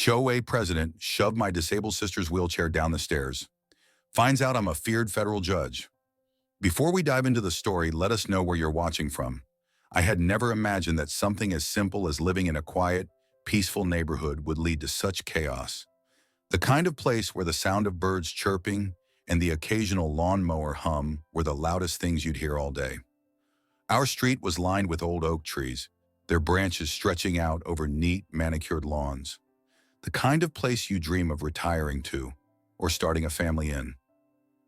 HOA president shoved my disabled sister's wheelchair down the stairs. Finds out I'm a feared federal judge. Before we dive into the story, let us know where you're watching from. I had never imagined that something as simple as living in a quiet, peaceful neighborhood would lead to such chaos. The kind of place where the sound of birds chirping and the occasional lawnmower hum were the loudest things you'd hear all day. Our street was lined with old oak trees, their branches stretching out over neat, manicured lawns. The kind of place you dream of retiring to or starting a family in.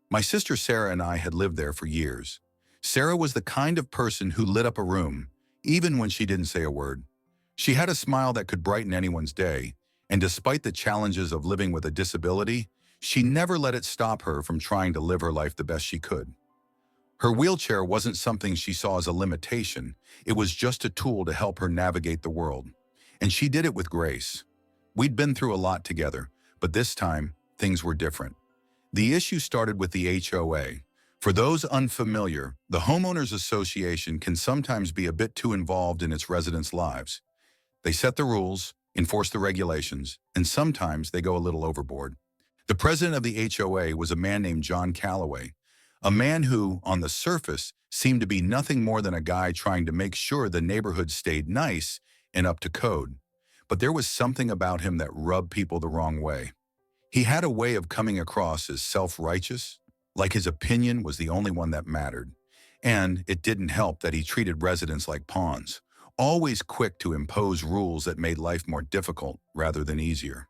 My sister Sarah and I had lived there for years. Sarah was the kind of person who lit up a room, even when she didn't say a word. She had a smile that could brighten anyone's day, and despite the challenges of living with a disability, she never let it stop her from trying to live her life the best she could. Her wheelchair wasn't something she saw as a limitation, it was just a tool to help her navigate the world. And she did it with grace. We'd been through a lot together, but this time, things were different. The issue started with the HOA. For those unfamiliar, the Homeowners Association can sometimes be a bit too involved in its residents' lives. They set the rules, enforce the regulations, and sometimes they go a little overboard. The president of the HOA was a man named John Calloway, a man who, on the surface, seemed to be nothing more than a guy trying to make sure the neighborhood stayed nice and up to code. But there was something about him that rubbed people the wrong way. He had a way of coming across as self-righteous, like his opinion was the only one that mattered. And it didn't help that he treated residents like pawns, always quick to impose rules that made life more difficult rather than easier.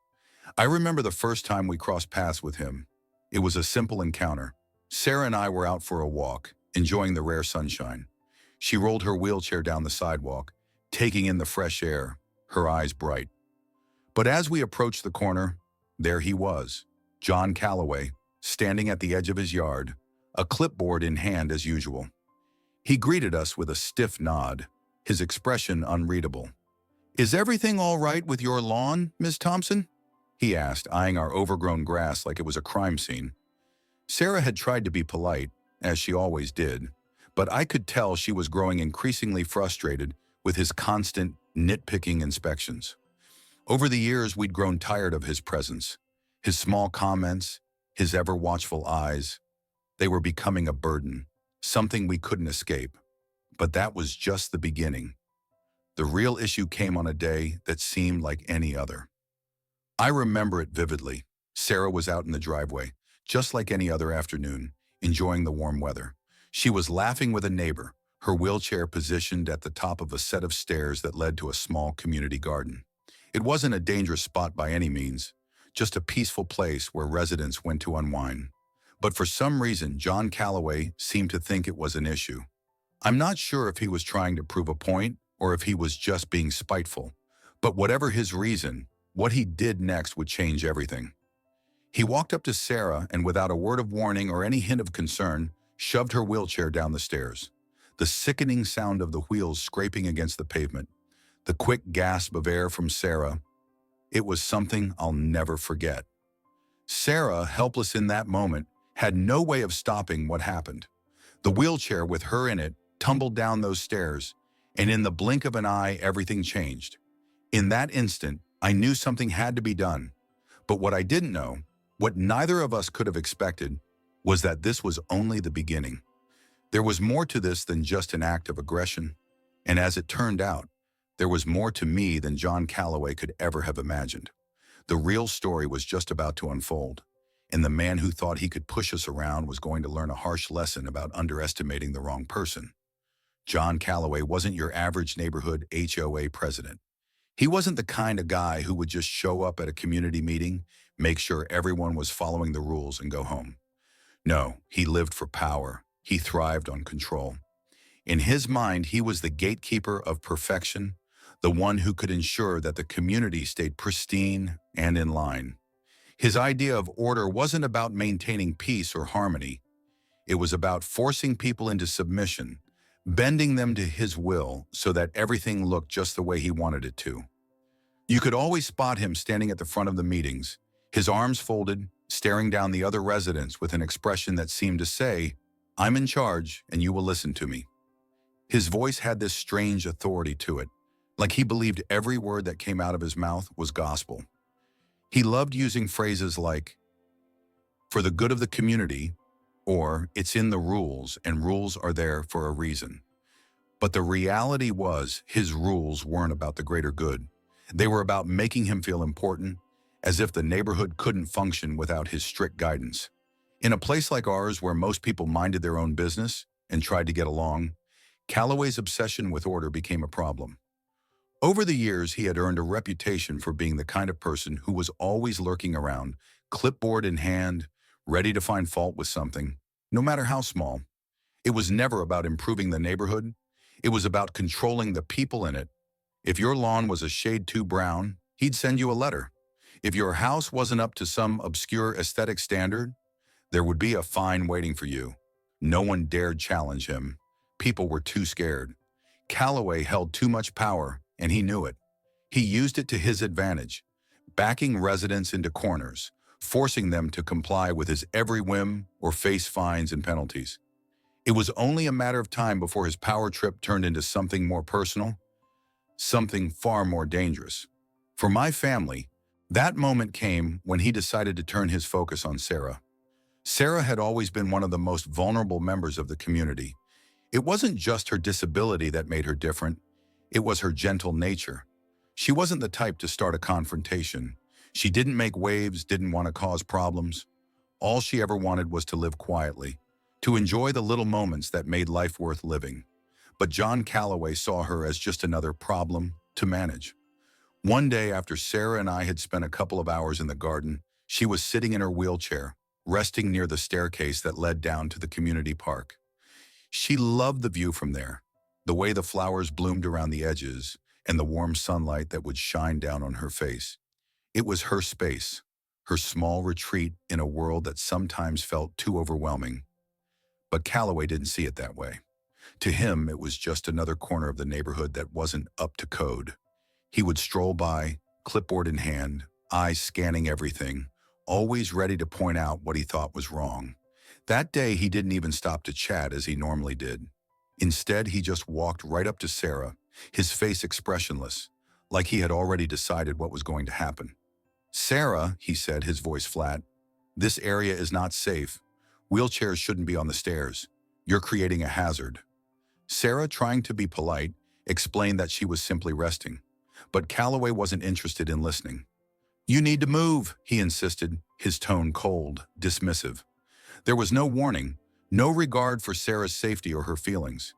I remember the first time we crossed paths with him. It was a simple encounter. Sarah and I were out for a walk, enjoying the rare sunshine. She rolled her wheelchair down the sidewalk, taking in the fresh air, her eyes bright. But as we approached the corner, there he was, John Calloway, standing at the edge of his yard, a clipboard in hand as usual. He greeted us with a stiff nod, his expression unreadable. "Is everything all right with your lawn, Miss Thompson?" he asked, eyeing our overgrown grass like it was a crime scene. Sarah had tried to be polite, as she always did, but I could tell she was growing increasingly frustrated with his constant, nitpicking inspections. Over the years, we'd grown tired of his presence, his small comments, his ever-watchful eyes. They were becoming a burden, something we couldn't escape. But that was just the beginning. The real issue came on a day that seemed like any other. I remember it vividly. Sarah was out in the driveway, just like any other afternoon, enjoying the warm weather. She was laughing with a neighbor, her wheelchair positioned at the top of a set of stairs that led to a small community garden. It wasn't a dangerous spot by any means, just a peaceful place where residents went to unwind. But for some reason, John Calloway seemed to think it was an issue. I'm not sure if he was trying to prove a point or if he was just being spiteful. But whatever his reason, what he did next would change everything. He walked up to Sarah and without a word of warning or any hint of concern, shoved her wheelchair down the stairs. The sickening sound of the wheels scraping against the pavement, the quick gasp of air from Sarah, it was something I'll never forget. Sarah, helpless in that moment, had no way of stopping what happened. The wheelchair with her in it tumbled down those stairs, and in the blink of an eye, everything changed. In that instant, I knew something had to be done. But what I didn't know, what neither of us could have expected, was that this was only the beginning. There was more to this than just an act of aggression. And as it turned out, there was more to me than John Calloway could ever have imagined. The real story was just about to unfold, and the man who thought he could push us around was going to learn a harsh lesson about underestimating the wrong person. John Calloway wasn't your average neighborhood HOA president. He wasn't the kind of guy who would just show up at a community meeting, make sure everyone was following the rules, and go home. No, he lived for power. He thrived on control. In his mind, he was the gatekeeper of perfection, the one who could ensure that the community stayed pristine and in line. His idea of order wasn't about maintaining peace or harmony. It was about forcing people into submission, bending them to his will so that everything looked just the way he wanted it to. You could always spot him standing at the front of the meetings, his arms folded, staring down the other residents with an expression that seemed to say, "I'm in charge and you will listen to me." His voice had this strange authority to it, like he believed every word that came out of his mouth was gospel. He loved using phrases like, for the good of the community, or it's in the rules and rules are there for a reason. But the reality was his rules weren't about the greater good. They were about making him feel important, as if the neighborhood couldn't function without his strict guidance. In a place like ours where most people minded their own business and tried to get along, Calloway's obsession with order became a problem. Over the years, he had earned a reputation for being the kind of person who was always lurking around, clipboard in hand, ready to find fault with something, no matter how small. It was never about improving the neighborhood. It was about controlling the people in it. If your lawn was a shade too brown, he'd send you a letter. If your house wasn't up to some obscure aesthetic standard, there would be a fine waiting for you. No one dared challenge him. People were too scared. Calloway held too much power, and he knew it. He used it to his advantage, backing residents into corners, forcing them to comply with his every whim or face fines and penalties. It was only a matter of time before his power trip turned into something more personal, something far more dangerous. For my family, that moment came when he decided to turn his focus on Sarah. Sarah had always been one of the most vulnerable members of the community. It wasn't just her disability that made her different, it was her gentle nature. She wasn't the type to start a confrontation. She didn't make waves, didn't want to cause problems. All she ever wanted was to live quietly, to enjoy the little moments that made life worth living. But John Calloway saw her as just another problem to manage. One day after Sarah and I had spent a couple of hours in the garden, she was sitting in her wheelchair, resting near the staircase that led down to the community park. She loved the view from there, the way the flowers bloomed around the edges and the warm sunlight that would shine down on her face. It was her space, her small retreat in a world that sometimes felt too overwhelming. But Calloway didn't see it that way. To him, it was just another corner of the neighborhood that wasn't up to code. He would stroll by, clipboard in hand, eyes scanning everything, always ready to point out what he thought was wrong. That day, he didn't even stop to chat as he normally did. Instead, he just walked right up to Sarah, his face expressionless, like he had already decided what was going to happen. "Sarah," he said, his voice flat, "this area is not safe. Wheelchairs shouldn't be on the stairs. You're creating a hazard." Sarah, trying to be polite, explained that she was simply resting. But Calloway wasn't interested in listening. "You need to move," he insisted, his tone cold, dismissive. There was no warning, no regard for Sarah's safety or her feelings.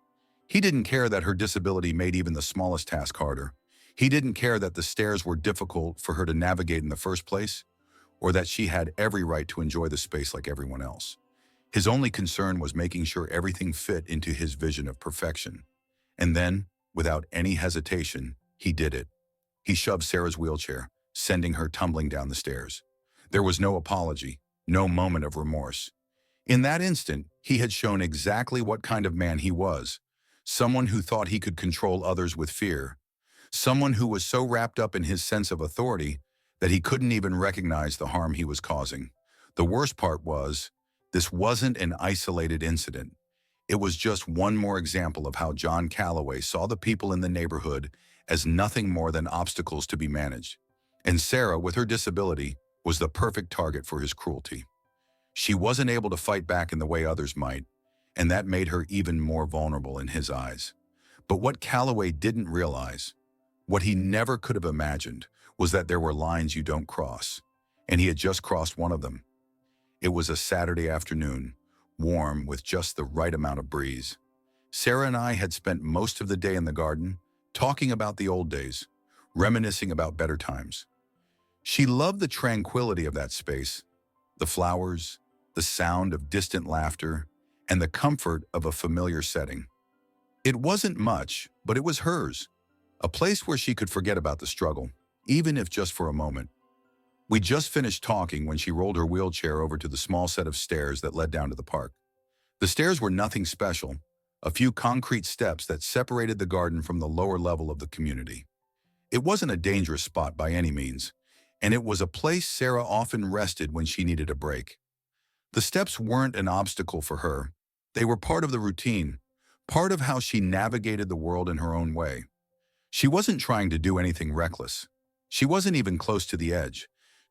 He didn't care that her disability made even the smallest task harder. He didn't care that the stairs were difficult for her to navigate in the first place, or that she had every right to enjoy the space like everyone else. His only concern was making sure everything fit into his vision of perfection. And then, without any hesitation, he did it. He shoved Sarah's wheelchair, sending her tumbling down the stairs. There was no apology, no moment of remorse. In that instant, he had shown exactly what kind of man he was. Someone who thought he could control others with fear. Someone who was so wrapped up in his sense of authority that he couldn't even recognize the harm he was causing. The worst part was, this wasn't an isolated incident. It was just one more example of how John Calloway saw the people in the neighborhood as nothing more than obstacles to be managed. And Sarah, with her disability, was the perfect target for his cruelty. She wasn't able to fight back in the way others might, and that made her even more vulnerable in his eyes. But what Calloway didn't realize, what he never could have imagined, was that there were lines you don't cross, and he had just crossed one of them. It was a Saturday afternoon, warm with just the right amount of breeze. Sarah and I had spent most of the day in the garden, talking about the old days, reminiscing about better times. She loved the tranquility of that space, the flowers, the sound of distant laughter, and the comfort of a familiar setting. It wasn't much, but it was hers, a place where she could forget about the struggle, even if just for a moment. We just finished talking when she rolled her wheelchair over to the small set of stairs that led down to the park. The stairs were nothing special, a few concrete steps that separated the garden from the lower level of the community. It wasn't a dangerous spot by any means, and it was a place Sarah often rested when she needed a break. The steps weren't an obstacle for her. They were part of the routine, part of how she navigated the world in her own way. She wasn't trying to do anything reckless. She wasn't even close to the edge,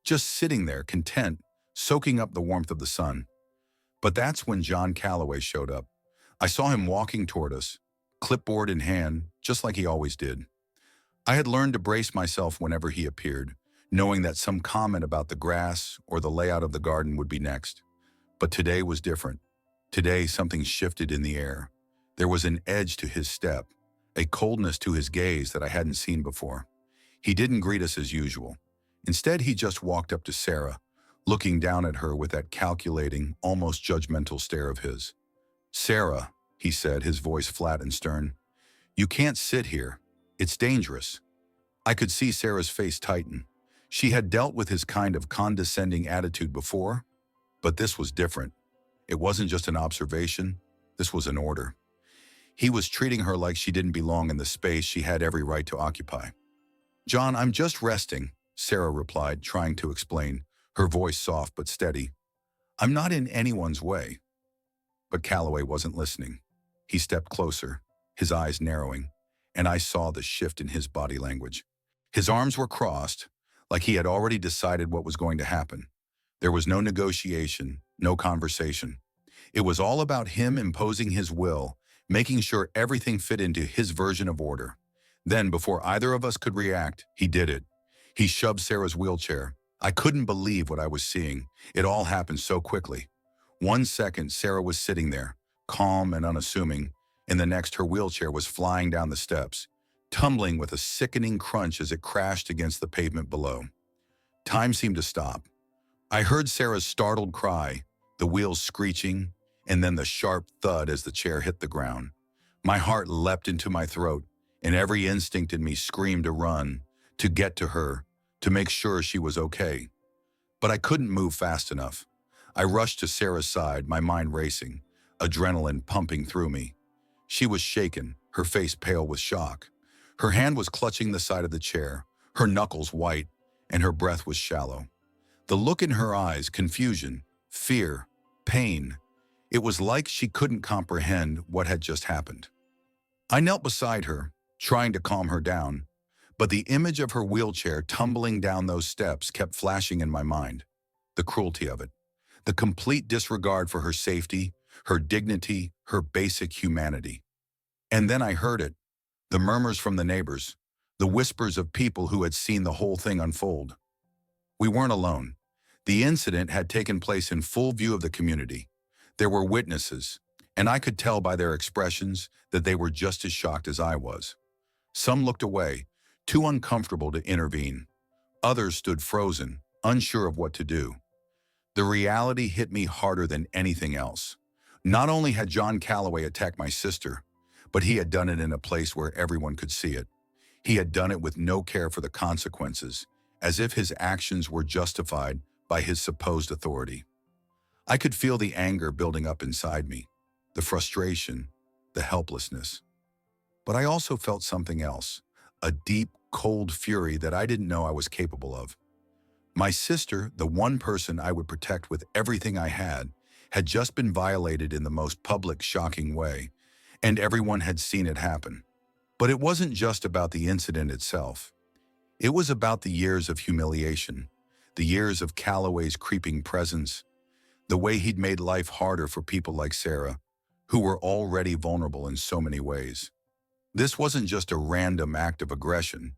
just sitting there, content, soaking up the warmth of the sun. But that's when John Calloway showed up. I saw him walking toward us, clipboard in hand, just like he always did. I had learned to brace myself whenever he appeared, knowing that some comment about the grass or the layout of the garden would be next. But today was different. Today, something shifted in the air. There was an edge to his step, a coldness to his gaze that I hadn't seen before. He didn't greet us as usual. Instead, he just walked up to Sarah, looking down at her with that calculating, almost judgmental stare of his. "Sarah," he said, his voice flat and stern, "you can't sit here. It's dangerous." I could see Sarah's face tighten. She had dealt with his kind of condescending attitude before, but this was different. It wasn't just an observation, this was an order. He was treating her like she didn't belong in the space she had every right to occupy. "John, I'm just resting," Sarah replied, trying to explain, her voice soft but steady. "I'm not in anyone's way." But Calloway wasn't listening. He stepped closer, his eyes narrowing, and I saw the shift in his body language. His arms were crossed, like he had already decided what was going to happen. There was no negotiation, no conversation. It was all about him imposing his will, making sure everything fit into his version of order. Then, before either of us could react, he did it. He shoved Sarah's wheelchair. I couldn't believe what I was seeing. It all happened so quickly. 1 second, Sarah was sitting there, calm and unassuming. In the next, her wheelchair was flying down the steps, tumbling with a sickening crunch as it crashed against the pavement below. Time seemed to stop. I heard Sarah's startled cry, the wheels screeching, and then the sharp thud as the chair hit the ground. My heart leapt into my throat, and every instinct in me screamed to run, to get to her, to make sure she was okay. But I couldn't move fast enough. I rushed to Sarah's side, my mind racing, adrenaline pumping through me. She was shaken, her face pale with shock. Her hand was clutching the side of the chair, her knuckles white, and her breath was shallow. The look in her eyes, confusion, fear, pain. It was like she couldn't comprehend what had just happened. I knelt beside her, trying to calm her down, but the image of her wheelchair tumbling down those steps kept flashing in my mind. The cruelty of it, the complete disregard for her safety, her dignity, her basic humanity. And then I heard it, the murmurs from the neighbors, the whispers of people who had seen the whole thing unfold. We weren't alone. The incident had taken place in full view of the community. There were witnesses, and I could tell by their expressions that they were just as shocked as I was. Some looked away, too uncomfortable to intervene. Others stood frozen, unsure of what to do. The reality hit me harder than anything else. Not only had John Calloway attacked my sister, but he had done it in a place where everyone could see it. He had done it with no care for the consequences, as if his actions were justified by his supposed authority. I could feel the anger building up inside me, the frustration, the helplessness. But I also felt something else, a deep, cold fury that I didn't know I was capable of. My sister, the one person I would protect with everything I had just been violated in the most public, shocking way, and everyone had seen it happen. But it wasn't just about the incident itself. It was about the years of humiliation, the years of Calloway's creeping presence, the way he'd made life harder for people like Sarah, who were already vulnerable in so many ways. This wasn't just a random act of aggression.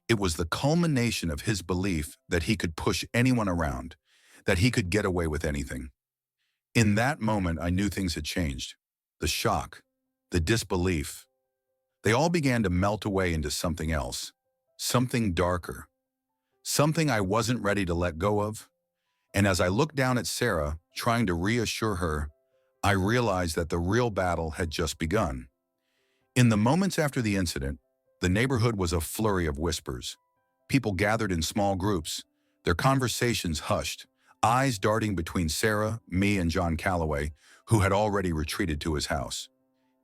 It was the culmination of his belief that he could push anyone around, that he could get away with anything. In that moment, I knew things had changed. The shock, the disbelief, they all began to melt away into something else, something darker, something I wasn't ready to let go of. And as I looked down at Sarah, trying to reassure her, I realized that the real battle had just begun. In the moments after the incident, the neighborhood was a flurry of whispers. People gathered in small groups, their conversations hushed, eyes darting between Sarah, me, and John Calloway, who had already retreated to his house.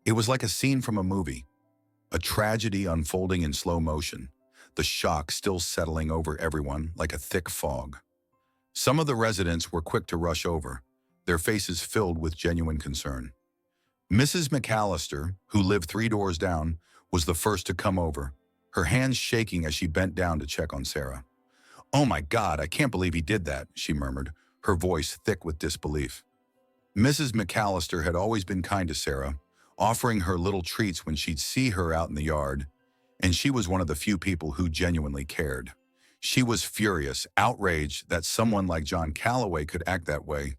It was like a scene from a movie, a tragedy unfolding in slow motion, the shock still settling over everyone like a thick fog. Some of the residents were quick to rush over, their faces filled with genuine concern. Mrs. McAllister, who lived 3 doors down, was the first to come over, her hands shaking as she bent down to check on Sarah. "Oh my God, I can't believe he did that," she murmured, her voice thick with disbelief. Mrs. McAllister had always been kind to Sarah, offering her little treats when she'd see her out in the yard, and she was one of the few people who genuinely cared. She was furious, outraged that someone like John Calloway could act that way,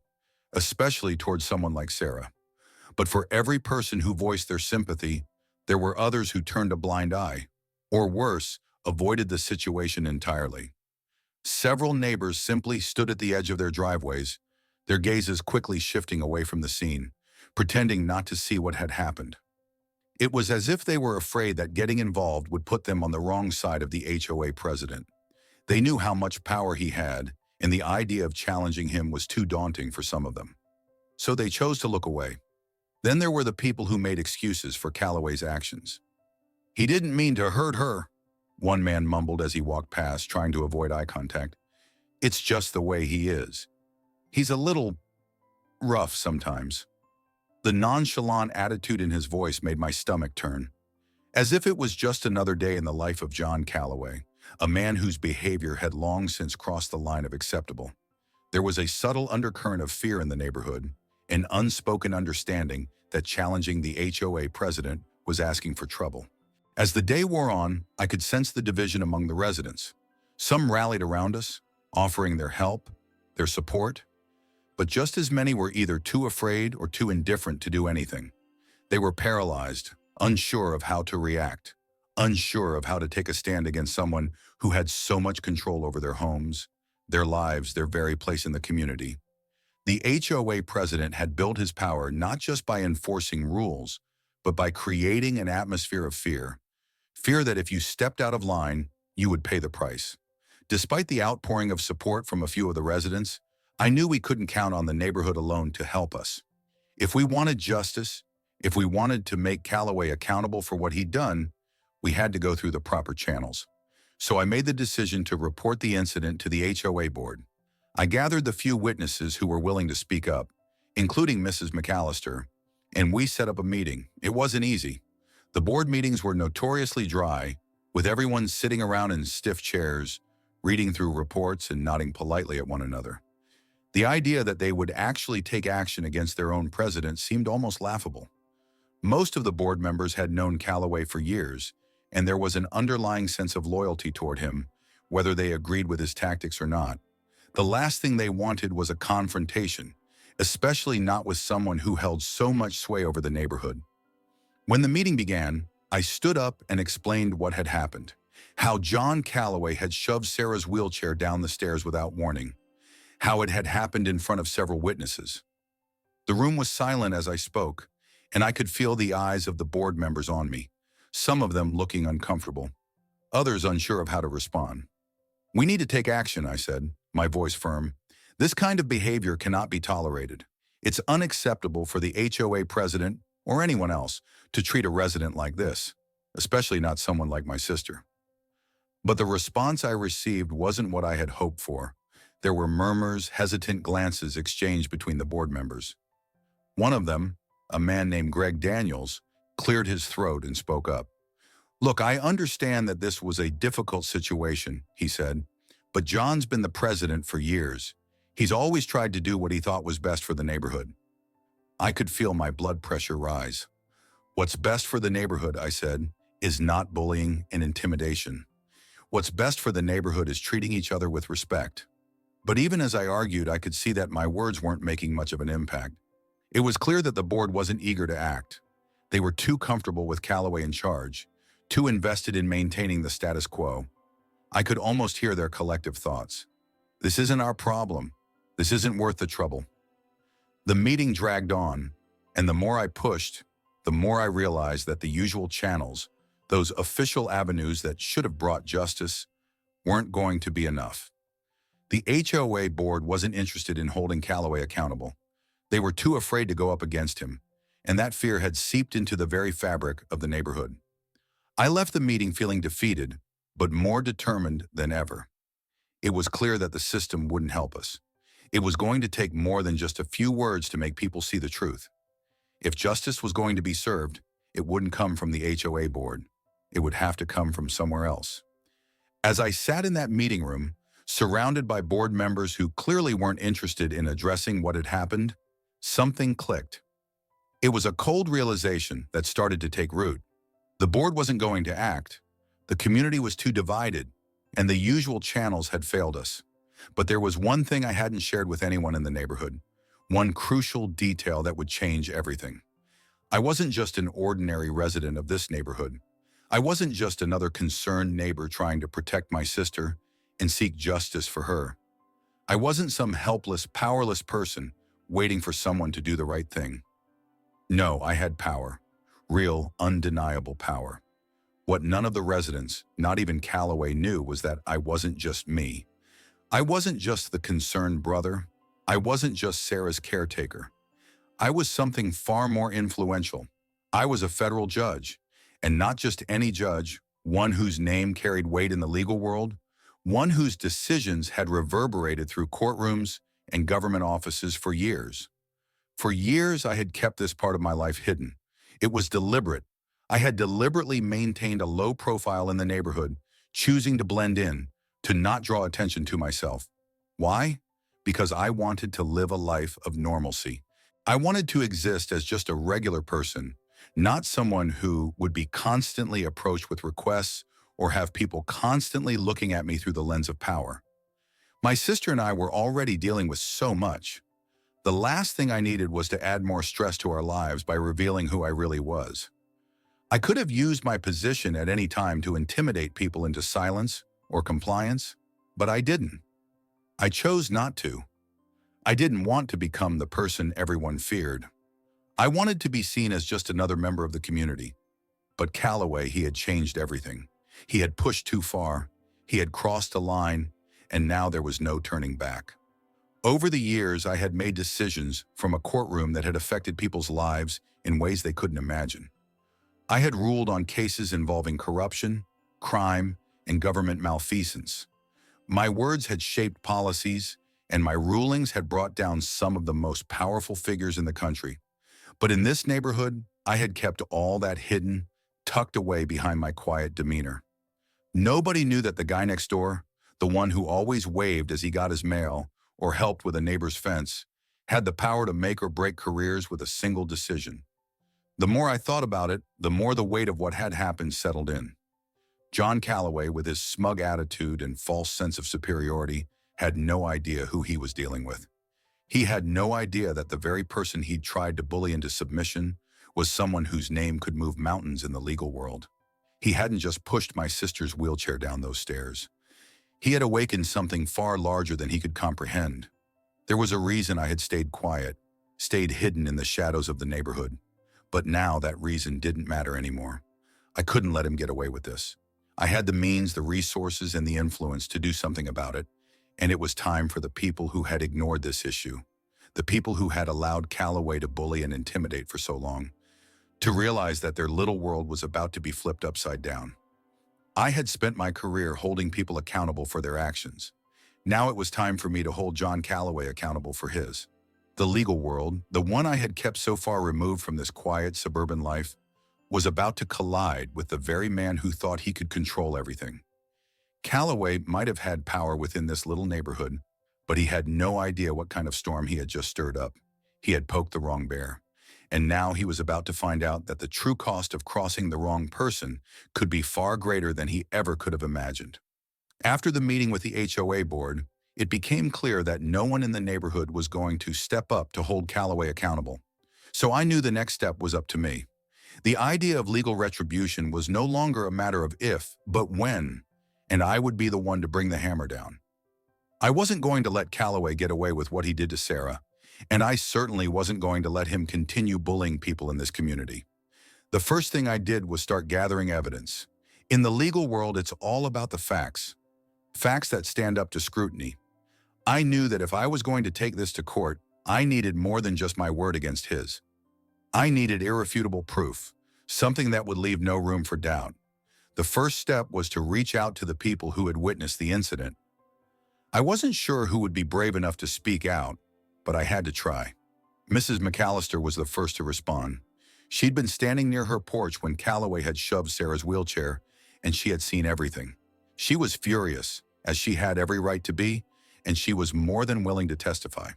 especially towards someone like Sarah. But for every person who voiced their sympathy, there were others who turned a blind eye, or worse, avoided the situation entirely. Several neighbors simply stood at the edge of their driveways, their gazes quickly shifting away from the scene, pretending not to see what had happened. It was as if they were afraid that getting involved would put them on the wrong side of the HOA president. They knew how much power he had, and the idea of challenging him was too daunting for some of them. So they chose to look away. Then there were the people who made excuses for Calloway's actions. "He didn't mean to hurt her," one man mumbled as he walked past, trying to avoid eye contact. "It's just the way he is. He's a little rough sometimes." The nonchalant attitude in his voice made my stomach turn. As if it was just another day in the life of John Calloway, a man whose behavior had long since crossed the line of acceptable. There was a subtle undercurrent of fear in the neighborhood, an unspoken understanding that challenging the HOA president was asking for trouble. As the day wore on, I could sense the division among the residents. Some rallied around us, offering their help, their support, but just as many were either too afraid or too indifferent to do anything. They were paralyzed, unsure of how to react, unsure of how to take a stand against someone who had so much control over their homes, their lives, their very place in the community. The HOA president had built his power not just by enforcing rules, but by creating an atmosphere of fear. Fear that if you stepped out of line, you would pay the price. Despite the outpouring of support from a few of the residents, I knew we couldn't count on the neighborhood alone to help us. If we wanted justice, if we wanted to make Calloway accountable for what he'd done, we had to go through the proper channels. So I made the decision to report the incident to the HOA board. I gathered the few witnesses who were willing to speak up, including Mrs. McAllister, and we set up a meeting. It wasn't easy. The board meetings were notoriously dry, with everyone sitting around in stiff chairs, reading through reports and nodding politely at one another. The idea that they would actually take action against their own president seemed almost laughable. Most of the board members had known Calloway for years, and there was an underlying sense of loyalty toward him, whether they agreed with his tactics or not. The last thing they wanted was a confrontation, especially not with someone who held so much sway over the neighborhood. When the meeting began, I stood up and explained what had happened, how John Calloway had shoved Sarah's wheelchair down the stairs without warning, how it had happened in front of several witnesses. The room was silent as I spoke, and I could feel the eyes of the board members on me, some of them looking uncomfortable, others unsure of how to respond. "We need to take action," I said, my voice firm. "This kind of behavior cannot be tolerated. It's unacceptable for the HOA president or anyone else to treat a resident like this, especially not someone like my sister." But the response I received wasn't what I had hoped for. There were murmurs, hesitant glances exchanged between the board members. One of them, a man named Greg Daniels, cleared his throat and spoke up. "Look, I understand that this was a difficult situation," he said, "but John's been the president for years. He's always tried to do what he thought was best for the neighborhood." I could feel my blood pressure rise. "What's best for the neighborhood," I said, "is not bullying and intimidation. What's best for the neighborhood is treating each other with respect." But even as I argued, I could see that my words weren't making much of an impact. It was clear that the board wasn't eager to act. They were too comfortable with Calloway in charge, too invested in maintaining the status quo. I could almost hear their collective thoughts. "This isn't our problem. This isn't worth the trouble." The meeting dragged on, and the more I pushed, the more I realized that the usual channels, those official avenues that should have brought justice, weren't going to be enough. The HOA board wasn't interested in holding Calloway accountable. They were too afraid to go up against him, and that fear had seeped into the very fabric of the neighborhood. I left the meeting feeling defeated, but more determined than ever. It was clear that the system wouldn't help us. It was going to take more than just a few words to make people see the truth. If justice was going to be served, it wouldn't come from the HOA board. It would have to come from somewhere else. As I sat in that meeting room, Surrounded by board members who clearly weren't interested in addressing what had happened, something clicked. It was a cold realization that started to take root. The board wasn't going to act. The community was too divided, and the usual channels had failed us. But there was one thing I hadn't shared with anyone in the neighborhood, one crucial detail that would change everything. I wasn't just an ordinary resident of this neighborhood. I wasn't just another concerned neighbor trying to protect my sister and seek justice for her. I wasn't some helpless, powerless person waiting for someone to do the right thing. No, I had power. Real, undeniable power. What none of the residents, not even Calloway, knew was that I wasn't just me. I wasn't just the concerned brother. I wasn't just Sarah's caretaker. I was something far more influential. I was a federal judge, and not just any judge, one whose name carried weight in the legal world, one whose decisions had reverberated through courtrooms and government offices for years. For years, I had kept this part of my life hidden. It was deliberate. I had deliberately maintained a low profile in the neighborhood, choosing to blend in, to not draw attention to myself. Why? Because I wanted to live a life of normalcy. I wanted to exist as just a regular person, not someone who would be constantly approached with requests or have people constantly looking at me through the lens of power. My sister and I were already dealing with so much. The last thing I needed was to add more stress to our lives by revealing who I really was. I could have used my position at any time to intimidate people into silence or compliance, but I didn't. I chose not to. I didn't want to become the person everyone feared. I wanted to be seen as just another member of the community. But Calloway, he had changed everything. He had pushed too far. He had crossed a line, and now there was no turning back. Over the years, I had made decisions from a courtroom that had affected people's lives in ways they couldn't imagine. I had ruled on cases involving corruption, crime, and government malfeasance. My words had shaped policies, and my rulings had brought down some of the most powerful figures in the country. But in this neighborhood, I had kept all that hidden, tucked away behind my quiet demeanor. Nobody knew that the guy next door, the one who always waved as he got his mail or helped with a neighbor's fence, had the power to make or break careers with a single decision. The more I thought about it, the more the weight of what had happened settled in. John Calloway, with his smug attitude and false sense of superiority, had no idea who he was dealing with. He had no idea that the very person he'd tried to bully into submission was someone whose name could move mountains in the legal world. He hadn't just pushed my sister's wheelchair down those stairs. He had awakened something far larger than he could comprehend. There was a reason I had stayed quiet, stayed hidden in the shadows of the neighborhood. But now that reason didn't matter anymore. I couldn't let him get away with this. I had the means, the resources, and the influence to do something about it, and it was time for the people who had ignored this issue, the people who had allowed Calloway to bully and intimidate for so long, to realize that their little world was about to be flipped upside down. I had spent my career holding people accountable for their actions. Now it was time for me to hold John Calloway accountable for his. The legal world, the one I had kept so far removed from this quiet suburban life, was about to collide with the very man who thought he could control everything. Calloway might have had power within this little neighborhood, but he had no idea what kind of storm he had just stirred up. He had poked the wrong bear. And now he was about to find out that the true cost of crossing the wrong person could be far greater than he ever could have imagined. After the meeting with the HOA board, it became clear that no one in the neighborhood was going to step up to hold Calloway accountable. So I knew the next step was up to me. The idea of legal retribution was no longer a matter of if, but when, and I would be the one to bring the hammer down. I wasn't going to let Calloway get away with what he did to Sarah, and I certainly wasn't going to let him continue bullying people in this community. The first thing I did was start gathering evidence. In the legal world, it's all about the facts. Facts that stand up to scrutiny. I knew that if I was going to take this to court, I needed more than just my word against his. I needed irrefutable proof, something that would leave no room for doubt. The first step was to reach out to the people who had witnessed the incident. I wasn't sure who would be brave enough to speak out, but I had to try. Mrs. McAllister was the first to respond. She'd been standing near her porch when Calloway had shoved Sarah's wheelchair, and she had seen everything. She was furious, as she had every right to be, and she was more than willing to testify.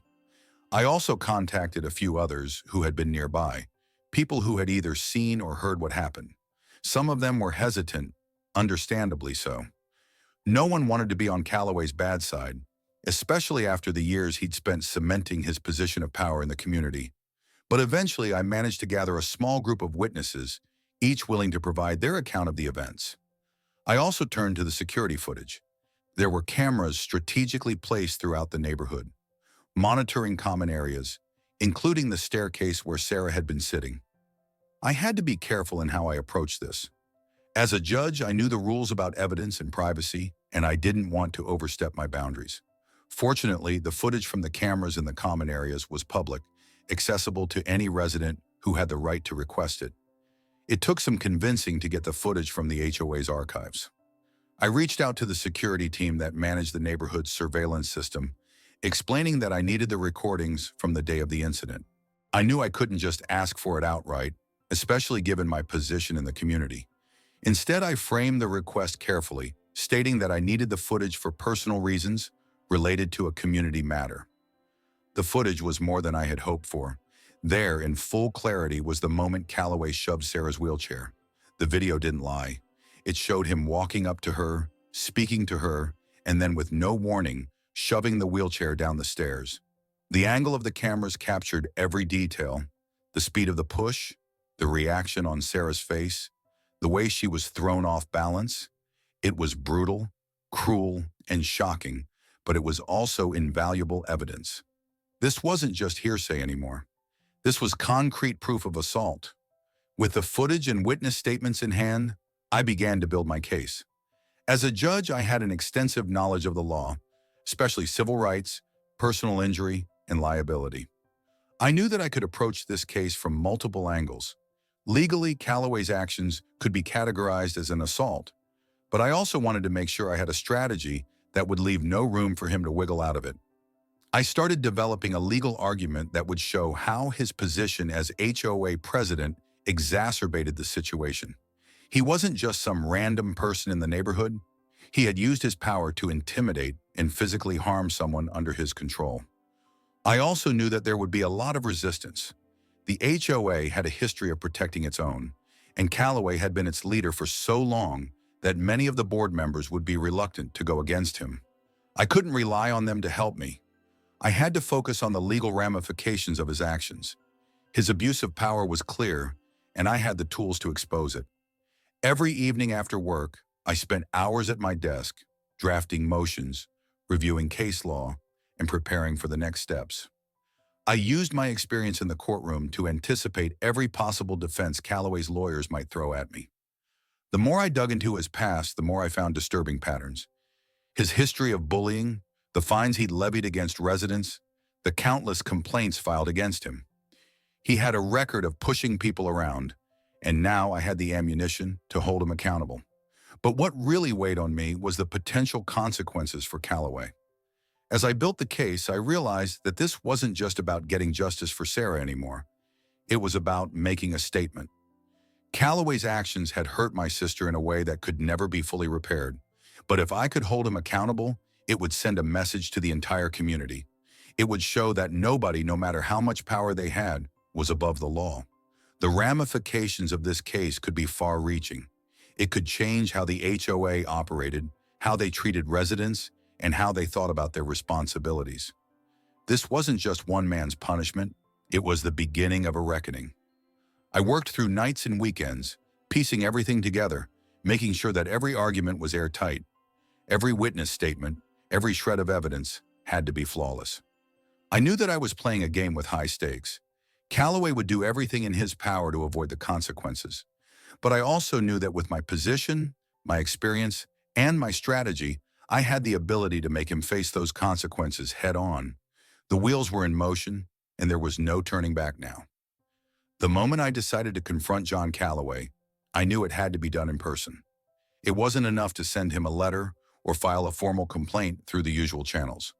I also contacted a few others who had been nearby, people who had either seen or heard what happened. Some of them were hesitant, understandably so. No one wanted to be on Calloway's bad side, especially after the years he'd spent cementing his position of power in the community. But eventually I managed to gather a small group of witnesses, each willing to provide their account of the events. I also turned to the security footage. There were cameras strategically placed throughout the neighborhood, monitoring common areas, including the staircase where Sarah had been sitting. I had to be careful in how I approached this. As a judge, I knew the rules about evidence and privacy, and I didn't want to overstep my boundaries. Fortunately, the footage from the cameras in the common areas was public, accessible to any resident who had the right to request it. It took some convincing to get the footage from the HOA's archives. I reached out to the security team that managed the neighborhood's surveillance system, explaining that I needed the recordings from the day of the incident. I knew I couldn't just ask for it outright, especially given my position in the community. Instead, I framed the request carefully, stating that I needed the footage for personal reasons related to a community matter. The footage was more than I had hoped for. There, in full clarity, was the moment Calloway shoved Sarah's wheelchair. The video didn't lie. It showed him walking up to her, speaking to her, and then with no warning, shoving the wheelchair down the stairs. The angle of the cameras captured every detail: the speed of the push, the reaction on Sarah's face, the way she was thrown off balance. It was brutal, cruel, and shocking, but it was also invaluable evidence. This wasn't just hearsay anymore. This was concrete proof of assault. With the footage and witness statements in hand, I began to build my case. As a judge, I had an extensive knowledge of the law, especially civil rights, personal injury, and liability. I knew that I could approach this case from multiple angles. Legally, Calloway's actions could be categorized as an assault, but I also wanted to make sure I had a strategy that would leave no room for him to wiggle out of it. I started developing a legal argument that would show how his position as HOA president exacerbated the situation. He wasn't just some random person in the neighborhood. He had used his power to intimidate and physically harm someone under his control. I also knew that there would be a lot of resistance. The HOA had a history of protecting its own, and Calloway had been its leader for so long that many of the board members would be reluctant to go against him. I couldn't rely on them to help me. I had to focus on the legal ramifications of his actions. His abuse of power was clear, and I had the tools to expose it. Every evening after work, I spent hours at my desk, drafting motions, reviewing case law, and preparing for the next steps. I used my experience in the courtroom to anticipate every possible defense Calloway's lawyers might throw at me. The more I dug into his past, the more I found disturbing patterns. His history of bullying, the fines he'd levied against residents, the countless complaints filed against him. He had a record of pushing people around, and now I had the ammunition to hold him accountable. But what really weighed on me was the potential consequences for Calloway. As I built the case, I realized that this wasn't just about getting justice for Sarah anymore. It was about making a statement. Calloway's actions had hurt my sister in a way that could never be fully repaired. But if I could hold him accountable, it would send a message to the entire community. It would show that nobody, no matter how much power they had, was above the law. The ramifications of this case could be far-reaching. It could change how the HOA operated, how they treated residents, and how they thought about their responsibilities. This wasn't just one man's punishment, it was the beginning of a reckoning. I worked through nights and weekends, piecing everything together, making sure that every argument was airtight. Every witness statement, every shred of evidence had to be flawless. I knew that I was playing a game with high stakes. Calloway would do everything in his power to avoid the consequences. But I also knew that with my position, my experience, and my strategy, I had the ability to make him face those consequences head-on. The wheels were in motion, and there was no turning back now. The moment I decided to confront John Calloway, I knew it had to be done in person. It wasn't enough to send him a letter or file a formal complaint through the usual channels.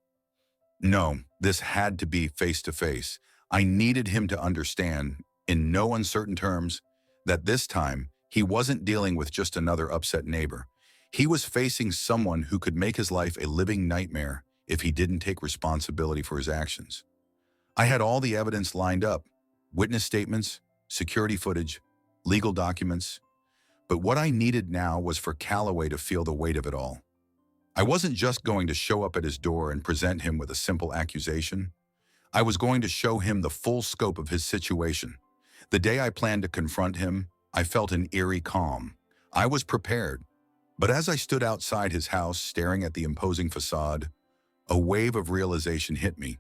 No, this had to be face-to-face. I needed him to understand, in no uncertain terms, that this time he wasn't dealing with just another upset neighbor. He was facing someone who could make his life a living nightmare if he didn't take responsibility for his actions. I had all the evidence lined up: witness statements, security footage, legal documents. But what I needed now was for Calloway to feel the weight of it all. I wasn't just going to show up at his door and present him with a simple accusation. I was going to show him the full scope of his situation. The day I planned to confront him, I felt an eerie calm. I was prepared. But as I stood outside his house staring at the imposing facade, a wave of realization hit me.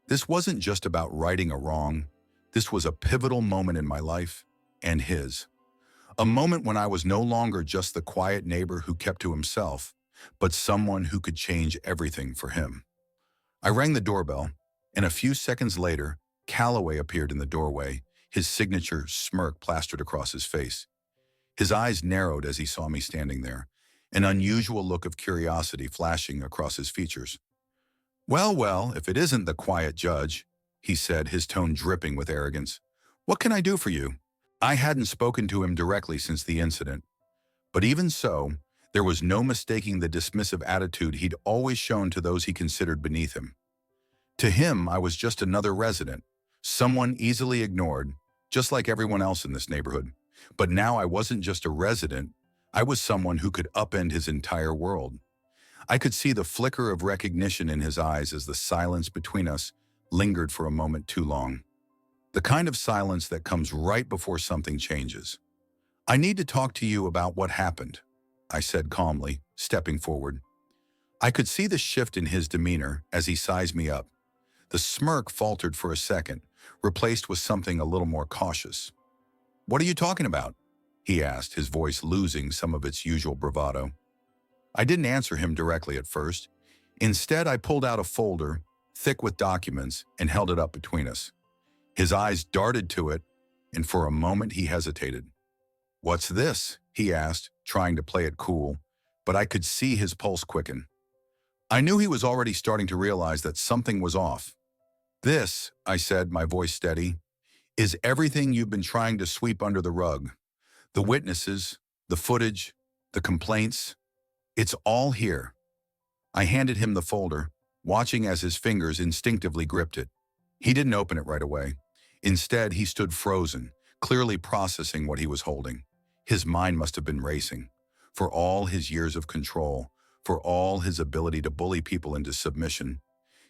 This wasn't just about righting a wrong. This was a pivotal moment in my life and his. A moment when I was no longer just the quiet neighbor who kept to himself, but someone who could change everything for him. I rang the doorbell, and a few seconds later, Calloway appeared in the doorway, his signature smirk plastered across his face. His eyes narrowed as he saw me standing there, an unusual look of curiosity flashing across his features. Well, if it isn't the quiet judge," he said, his tone dripping with arrogance. "What can I do for you?" I hadn't spoken to him directly since the incident, but even so, there was no mistaking the dismissive attitude he'd always shown to those he considered beneath him. To him, I was just another resident, someone easily ignored, just like everyone else in this neighborhood. But now I wasn't just a resident, I was someone who could upend his entire world. I could see the flicker of recognition in his eyes as the silence between us lingered for a moment too long. The kind of silence that comes right before something changes. "I need to talk to you about what happened," I said calmly, stepping forward. I could see the shift in his demeanor as he sized me up. The smirk faltered for a second, replaced with something a little more cautious. "What are you talking about?" he asked, his voice losing some of its usual bravado. I didn't answer him directly at first. Instead, I pulled out a folder, thick with documents, and held it up between us. His eyes darted to it, and for a moment he hesitated. "What's this?" he asked, trying to play it cool, but I could see his pulse quicken. I knew he was already starting to realize that something was off. "This," I said, my voice steady, "is everything you've been trying to sweep under the rug. The witnesses, the footage, the complaints. It's all here." I handed him the folder, watching as his fingers instinctively gripped it. He didn't open it right away. Instead, he stood frozen, clearly processing what he was holding. His mind must have been racing. For all his years of control, for all his ability to bully people into submission,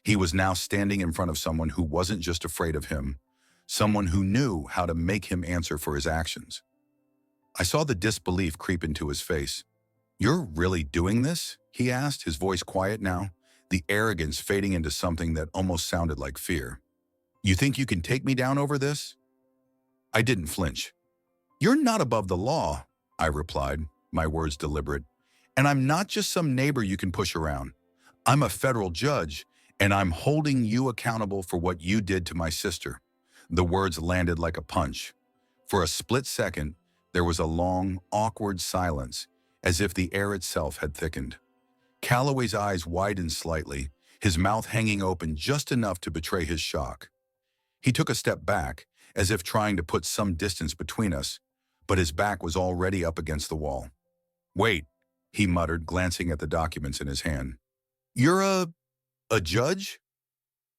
he was now standing in front of someone who wasn't just afraid of him, someone who knew how to make him answer for his actions. I saw the disbelief creep into his face. "You're really doing this?" he asked, his voice quiet now, the arrogance fading into something that almost sounded like fear. "You think you can take me down over this?" I didn't flinch. "You're not above the law," I replied, my words deliberate. "And I'm not just some neighbor you can push around. I'm a federal judge, and I'm holding you accountable for what you did to my sister." The words landed like a punch. For a split second, there was a long, awkward silence, as if the air itself had thickened. Calloway's eyes widened slightly, his mouth hanging open just enough to betray his shock. He took a step back, as if trying to put some distance between us, but his back was already up against the wall. "Wait," he muttered, glancing at the documents in his hand. "You're a judge?"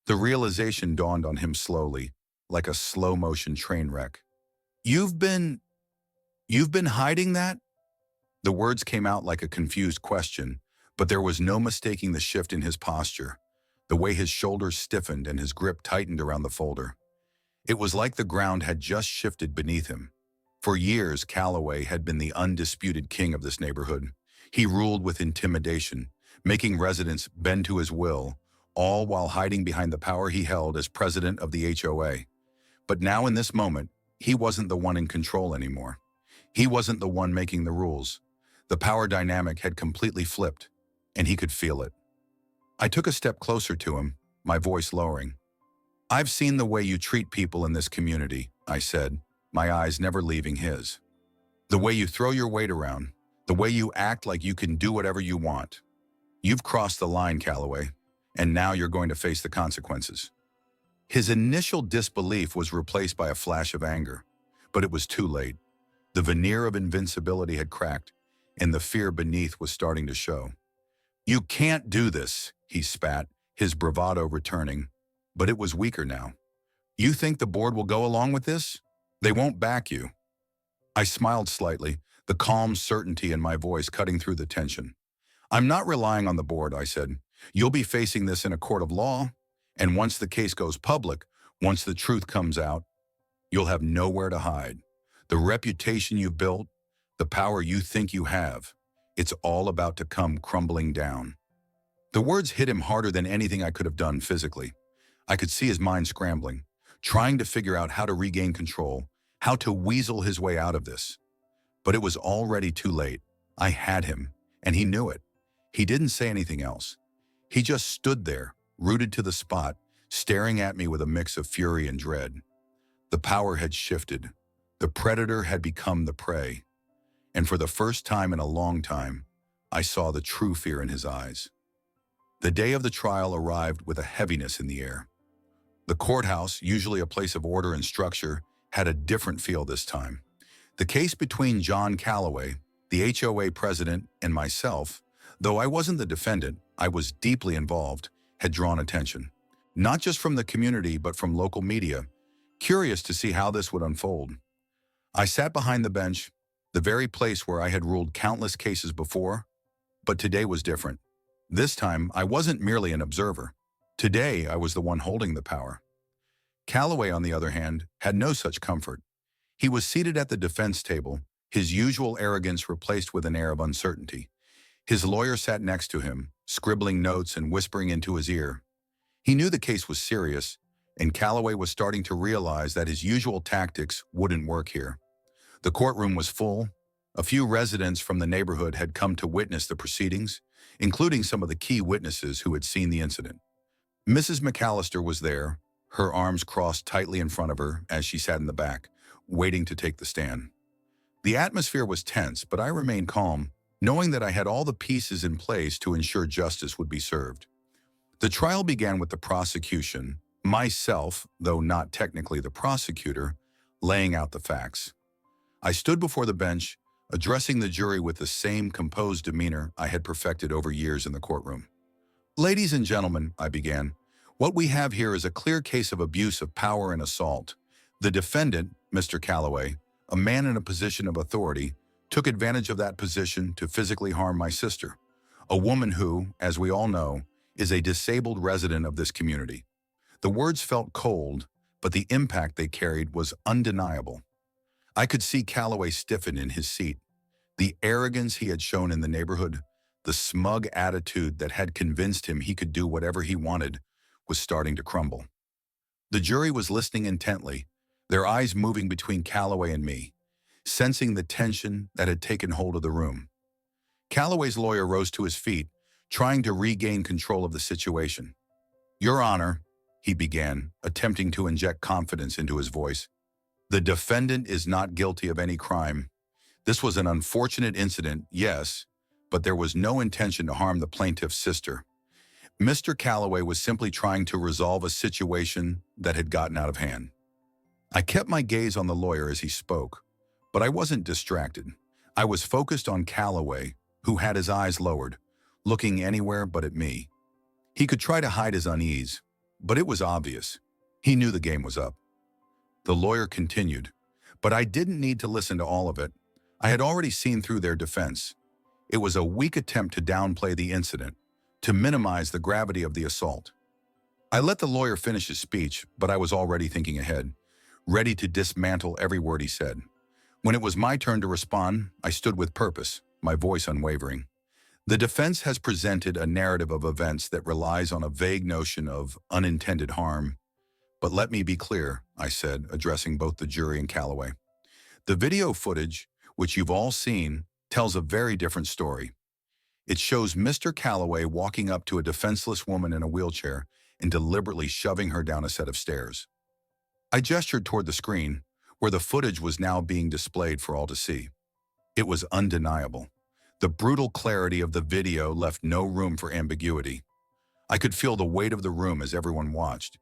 The realization dawned on him slowly, like a slow-motion train wreck. You've been hiding that?" The words came out like a confused question, but there was no mistaking the shift in his posture, the way his shoulders stiffened and his grip tightened around the folder. It was like the ground had just shifted beneath him. For years, Calloway had been the undisputed king of this neighborhood. He ruled with intimidation, making residents bend to his will, all while hiding behind the power he held as president of the HOA. But now in this moment, he wasn't the one in control anymore. He wasn't the one making the rules. The power dynamic had completely flipped, and he could feel it. I took a step closer to him, my voice lowering. "I've seen the way you treat people in this community," I said, my eyes never leaving his. "The way you throw your weight around, the way you act like you can do whatever you want. You've crossed the line, Calloway, and now you're going to face the consequences." His initial disbelief was replaced by a flash of anger, but it was too late. The veneer of invincibility had cracked, and the fear beneath was starting to show. "You can't do this," he spat, his bravado returning, but it was weaker now. "You think the board will go along with this? They won't back you." I smiled slightly, the calm certainty in my voice cutting through the tension. "I'm not relying on the board," I said. "You'll be facing this in a court of law, and once the case goes public, once the truth comes out, you'll have nowhere to hide. The reputation you've built, the power you think you have, it's all about to come crumbling down." The words hit him harder than anything I could have done physically. I could see his mind scrambling, trying to figure out how to regain control, how to weasel his way out of this. But it was already too late. I had him, and he knew it. He didn't say anything else. He just stood there, rooted to the spot, staring at me with a mix of fury and dread. The power had shifted. The predator had become the prey. And for the first time in a long time, I saw the true fear in his eyes. The day of the trial arrived with a heaviness in the air. The courthouse, usually a place of order and structure, had a different feel this time. The case between John Calloway, the HOA president, and myself, though I wasn't the defendant, I was deeply involved, had drawn attention. Not just from the community, but from local media, curious to see how this would unfold. I sat behind the bench, the very place where I had ruled countless cases before, but today was different. This time, I wasn't merely an observer. Today, I was the one holding the power. Calloway, on the other hand, had no such comfort. He was seated at the defense table, his usual arrogance replaced with an air of uncertainty. His lawyer sat next to him, scribbling notes and whispering into his ear. He knew the case was serious, and Calloway was starting to realize that his usual tactics wouldn't work here. The courtroom was full. A few residents from the neighborhood had come to witness the proceedings, including some of the key witnesses who had seen the incident. Mrs. McAllister was there, her arms crossed tightly in front of her as she sat in the back, waiting to take the stand. The atmosphere was tense, but I remained calm, knowing that I had all the pieces in place to ensure justice would be served. The trial began with the prosecution, myself, though not technically the prosecutor, laying out the facts. I stood before the bench, addressing the jury with the same composed demeanor I had perfected over years in the courtroom. "Ladies and gentlemen," I began, "what we have here is a clear case of abuse of power and assault. The defendant, Mr. Calloway, a man in a position of authority, took advantage of that position to physically harm my sister, a woman who, as we all know, is a disabled resident of this community." The words felt cold, but the impact they carried was undeniable. I could see Calloway stiffen in his seat. The arrogance he had shown in the neighborhood, the smug attitude that had convinced him he could do whatever he wanted, was starting to crumble. The jury was listening intently, their eyes moving between Calloway and me, sensing the tension that had taken hold of the room. Calloway's lawyer rose to his feet, trying to regain control of the situation. "Your Honor," he began, attempting to inject confidence into his voice, "the defendant is not guilty of any crime. This was an unfortunate incident, yes, but there was no intention to harm the plaintiff's sister. Mr. Calloway was simply trying to resolve a situation that had gotten out of hand." I kept my gaze on the lawyer as he spoke, but I wasn't distracted. I was focused on Calloway, who had his eyes lowered, looking anywhere but at me. He could try to hide his unease, but it was obvious. He knew the game was up. The lawyer continued, but I didn't need to listen to all of it. I had already seen through their defense. It was a weak attempt to downplay the incident, to minimize the gravity of the assault. I let the lawyer finish his speech, but I was already thinking ahead, ready to dismantle every word he said. When it was my turn to respond, I stood with purpose, my voice unwavering. "The defense has presented a narrative of events that relies on a vague notion of unintended harm. But let me be clear," I said, addressing both the jury and Calloway. "The video footage, which you've all seen, tells a very different story. It shows Mr. Calloway walking up to a defenseless woman in a wheelchair and deliberately shoving her down a set of stairs." I gestured toward the screen, where the footage was now being displayed for all to see. It was undeniable. The brutal clarity of the video left no room for ambiguity. I could feel the weight of the room as everyone watched.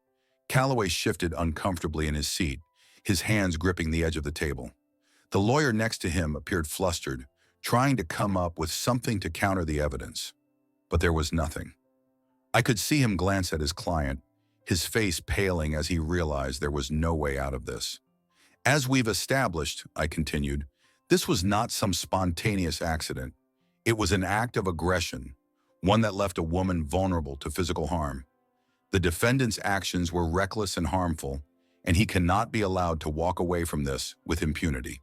Calloway shifted uncomfortably in his seat, his hands gripping the edge of the table. The lawyer next to him appeared flustered, trying to come up with something to counter the evidence. But there was nothing. I could see him glance at his client, his face paling as he realized there was no way out of this. As we've established, I continued, this was not some spontaneous accident. It was an act of aggression, one that left a woman vulnerable to physical harm. The defendant's actions were reckless and harmful, and he cannot be allowed to walk away from this with impunity.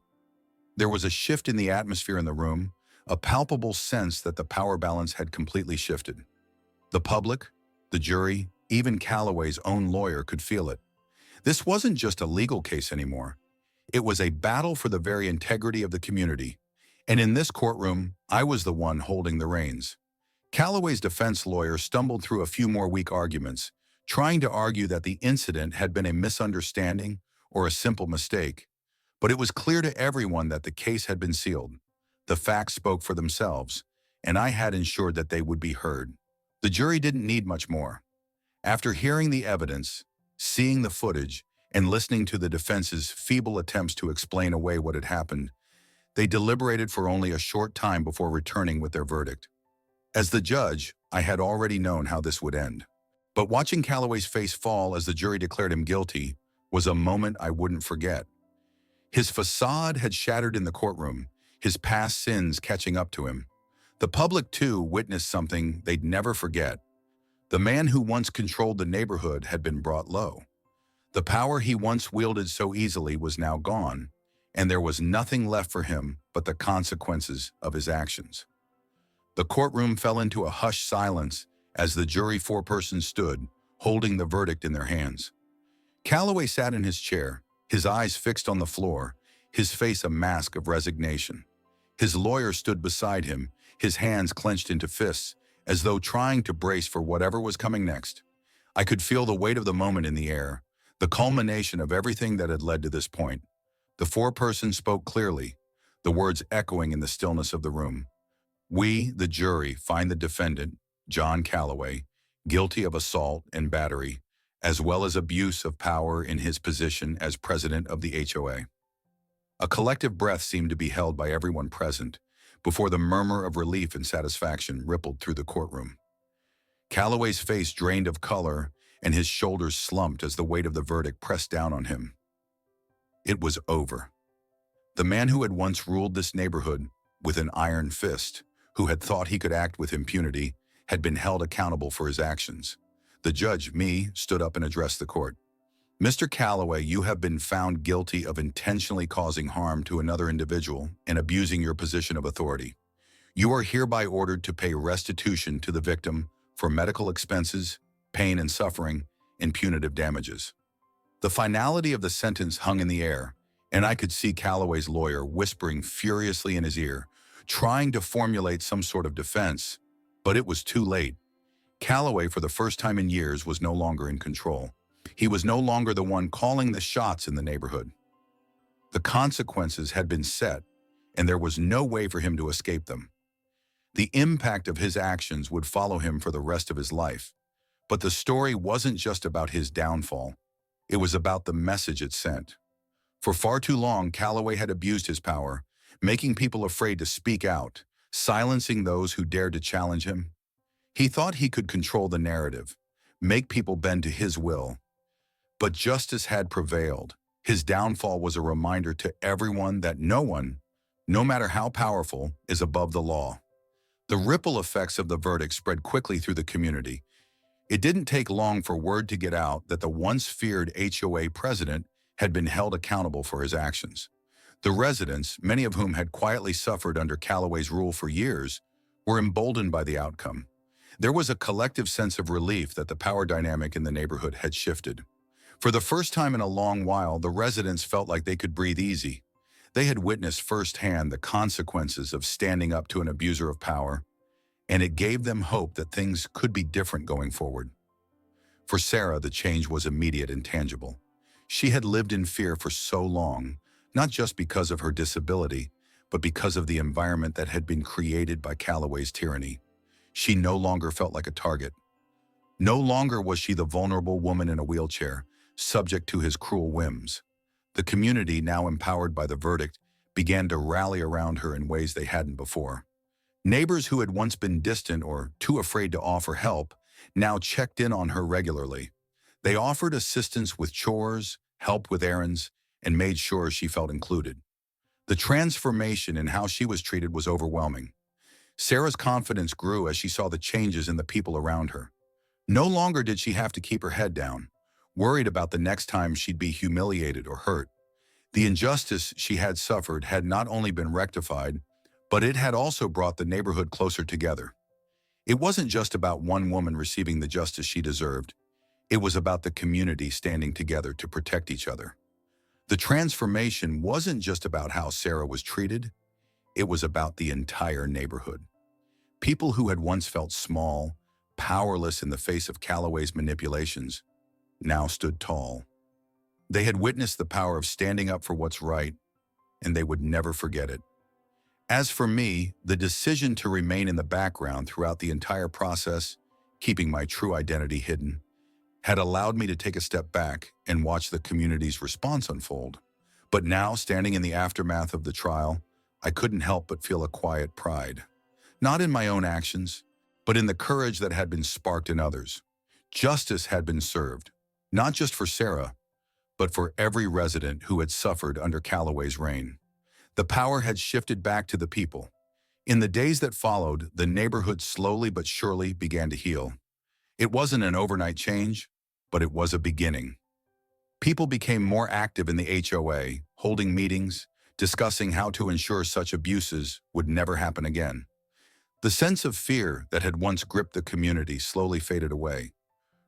There was a shift in the atmosphere in the room, a palpable sense that the power balance had completely shifted. The public, the jury, even Calloway's own lawyer could feel it. This wasn't just a legal case anymore. It was a battle for the very integrity of the community. And in this courtroom, I was the one holding the reins. Calloway's defense lawyer stumbled through a few more weak arguments, trying to argue that the incident had been a misunderstanding or a simple mistake. But it was clear to everyone that the case had been sealed. The facts spoke for themselves, and I had ensured that they would be heard. The jury didn't need much more. After hearing the evidence, seeing the footage, and listening to the defense's feeble attempts to explain away what had happened, they deliberated for only a short time before returning with their verdict. As the judge, I had already known how this would end. But watching Calloway's face fall as the jury declared him guilty was a moment I wouldn't forget. His facade had shattered in the courtroom, his past sins catching up to him. The public, too, witnessed something they'd never forget. The man who once controlled the neighborhood had been brought low. The power he once wielded so easily was now gone, and there was nothing left for him but the consequences of his actions. The courtroom fell into a hushed silence as the jury foreperson stood, holding the verdict in their hands. Calloway sat in his chair, his eyes fixed on the floor, his face a mask of resignation. His lawyer stood beside him, his hands clenched into fists, as though trying to brace for whatever was coming next. I could feel the weight of the moment in the air, the culmination of everything that had led to this point. The foreperson spoke clearly, the words echoing in the stillness of the room. We, the jury, find the defendant, John Calloway, guilty of assault and battery, as well as abuse of power in his position as president of the HOA. A collective breath seemed to be held by everyone present before the murmur of relief and satisfaction rippled through the courtroom. Calloway's face drained of color and his shoulders slumped as the weight of the verdict pressed down on him. It was over. The man who had once ruled this neighborhood with an iron fist, who had thought he could act with impunity, had been held accountable for his actions. The judge, me, stood up and addressed the court. Mr. Calloway, you have been found guilty of intentionally causing harm to another individual and abusing your position of authority. You are hereby ordered to pay restitution to the victim for medical expenses, pain and suffering, and punitive damages. The finality of the sentence hung in the air, and I could see Calloway's lawyer whispering furiously in his ear, trying to formulate some sort of defense, but it was too late. Calloway, for the first time in years, was no longer in control. He was no longer the one calling the shots in the neighborhood. The consequences had been set, and there was no way for him to escape them. The impact of his actions would follow him for the rest of his life. But the story wasn't just about his downfall. It was about the message it sent. For far too long, Calloway had abused his power, making people afraid to speak out, silencing those who dared to challenge him. He thought he could control the narrative, make people bend to his will. But justice had prevailed. His downfall was a reminder to everyone that no one, no matter how powerful, is above the law. The ripple effects of the verdict spread quickly through the community. It didn't take long for word to get out that the once feared HOA president had been held accountable for his actions. The residents, many of whom had quietly suffered under Calloway's rule for years, were emboldened by the outcome. There was a collective sense of relief that the power dynamic in the neighborhood had shifted. For the first time in a long while, the residents felt like they could breathe easy. They had witnessed firsthand the consequences of standing up to an abuser of power, and it gave them hope that things could be different going forward. For Sarah, the change was immediate and tangible. She had lived in fear for so long, not just because of her disability, but because of the environment that had been created by Calloway's tyranny. She no longer felt like a target. No longer was she the vulnerable woman in a wheelchair, subject to his cruel whims. The community, now empowered by the verdict, began to rally around her in ways they hadn't before. Neighbors who had once been distant or too afraid to offer help now checked in on her regularly. They offered assistance with chores, help with errands, and made sure she felt included. The transformation in how she was treated was overwhelming. Sarah's confidence grew as she saw the changes in the people around her. No longer did she have to keep her head down, worried about the next time she'd be humiliated or hurt. The injustice she had suffered had not only been rectified, but it had also brought the neighborhood closer together. It wasn't just about one woman receiving the justice she deserved. It was about the community standing together to protect each other. The transformation wasn't just about how Sarah was treated. It was about the entire neighborhood. People who had once felt small, powerless in the face of Calloway's manipulations, now stood tall. They had witnessed the power of standing up for what's right, and they would never forget it. As for me, the decision to remain in the background throughout the entire process, keeping my true identity hidden, had allowed me to take a step back and watch the community's response unfold. But now, standing in the aftermath of the trial, I couldn't help but feel a quiet pride. Not in my own actions, but in the courage that had been sparked in others. Justice had been served, not just for Sarah, but for every resident who had suffered under Calloway's reign. The power had shifted back to the people. In the days that followed, the neighborhood slowly but surely began to heal. It wasn't an overnight change, but it was a beginning. People became more active in the HOA, holding meetings, discussing how to ensure such abuses would never happen again. The sense of fear that had once gripped the community slowly faded away,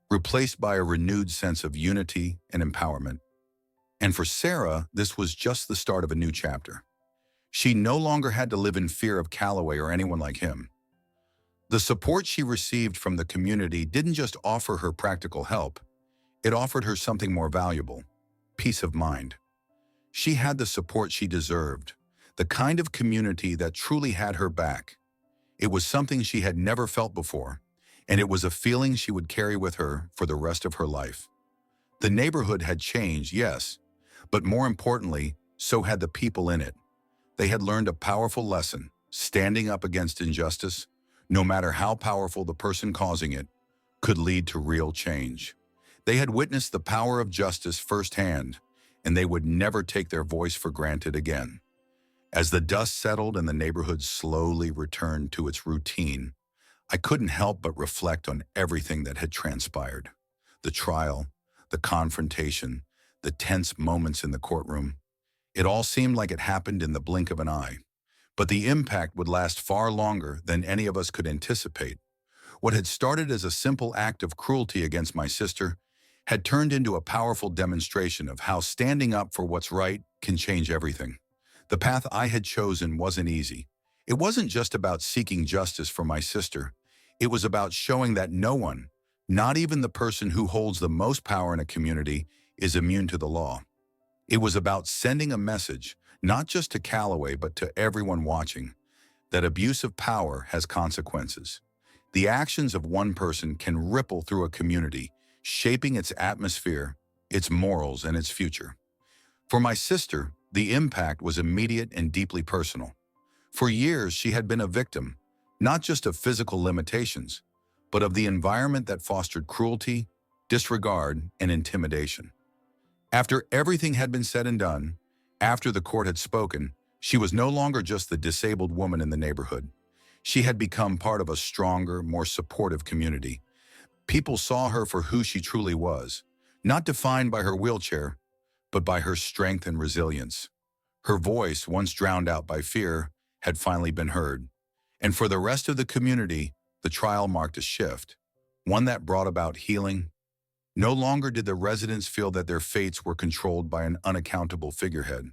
replaced by a renewed sense of unity and empowerment. And for Sarah, this was just the start of a new chapter. She no longer had to live in fear of Calloway or anyone like him. The support she received from the community didn't just offer her practical help, it offered her something more valuable: peace of mind. She had the support she deserved, the kind of community that truly had her back. It was something she had never felt before, and it was a feeling she would carry with her for the rest of her life. The neighborhood had changed, yes, but more importantly, so had the people in it. They had learned a powerful lesson: standing up against injustice, no matter how powerful the person causing it, could lead to real change. They had witnessed the power of justice firsthand, and they would never take their voice for granted again. As the dust settled and the neighborhood slowly returned to its routine, I couldn't help but reflect on everything that had transpired. The trial, the confrontation, the tense moments in the courtroom. It all seemed like it happened in the blink of an eye. But the impact would last far longer than any of us could anticipate. What had started as a simple act of cruelty against my sister had turned into a powerful demonstration of how standing up for what's right can change everything. The path I had chosen wasn't easy. It wasn't just about seeking justice for my sister. It was about showing that no one, not even the person who holds the most power in a community, is immune to the law. It was about sending a message, not just to Calloway, but to everyone watching, that abuse of power has consequences. The actions of one person can ripple through a community, shaping its atmosphere, its morals, and its future. For my sister, the impact was immediate and deeply personal. For years, she had been a victim, not just of physical limitations, but of the environment that fostered cruelty, disregard, and intimidation. After everything had been said and done, after the court had spoken, she was no longer just the disabled woman in the neighborhood. She had become part of a stronger, more supportive community. People saw her for who she truly was, not defined by her wheelchair, but by her strength and resilience. Her voice, once drowned out by fear, had finally been heard. And for the rest of the community, the trial marked a shift, one that brought about healing. No longer did the residents feel that their fates were controlled by an unaccountable figurehead.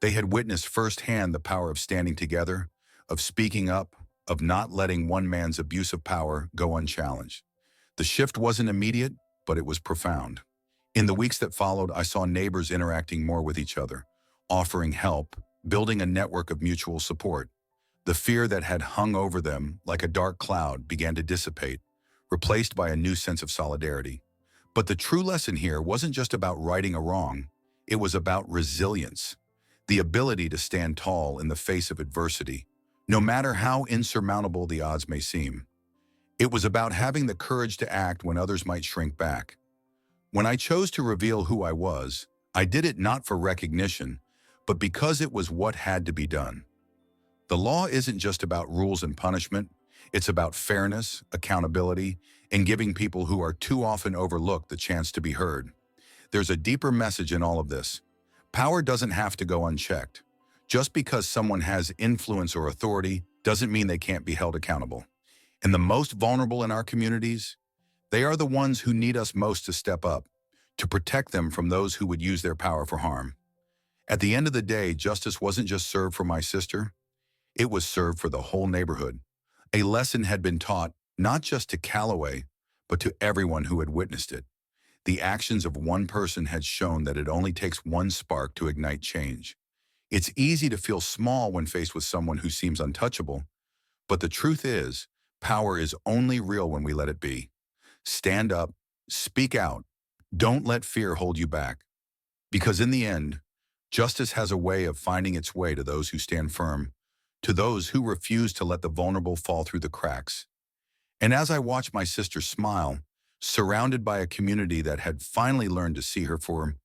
They had witnessed firsthand the power of standing together, of speaking up, of not letting one man's abuse of power go unchallenged. The shift wasn't immediate, but it was profound. In the weeks that followed, I saw neighbors interacting more with each other, offering help, building a network of mutual support. The fear that had hung over them like a dark cloud began to dissipate, replaced by a new sense of solidarity. But the true lesson here wasn't just about righting a wrong, it was about resilience. the ability to stand tall in the face of adversity, no matter how insurmountable the odds may seem. It was about having the courage to act when others might shrink back. When I chose to reveal who I was, I did it not for recognition, but because it was what had to be done. The law isn't just about rules and punishment. It's about fairness, accountability, and giving people who are too often overlooked the chance to be heard. There's a deeper message in all of this. Power doesn't have to go unchecked. Just because someone has influence or authority doesn't mean they can't be held accountable. And the most vulnerable in our communities, they are the ones who need us most to step up, to protect them from those who would use their power for harm. At the end of the day, justice wasn't just served for my sister, it was served for the whole neighborhood. A lesson had been taught not just to Calloway, but to everyone who had witnessed it. The actions of one person had shown that it only takes one spark to ignite change. It's easy to feel small when faced with someone who seems untouchable, but the truth is, power is only real when we let it be. Stand up, speak out, don't let fear hold you back. Because in the end, justice has a way of finding its way to those who stand firm, to those who refuse to let the vulnerable fall through the cracks. And as I watched my sister smile, surrounded by a community that had finally learned to see her for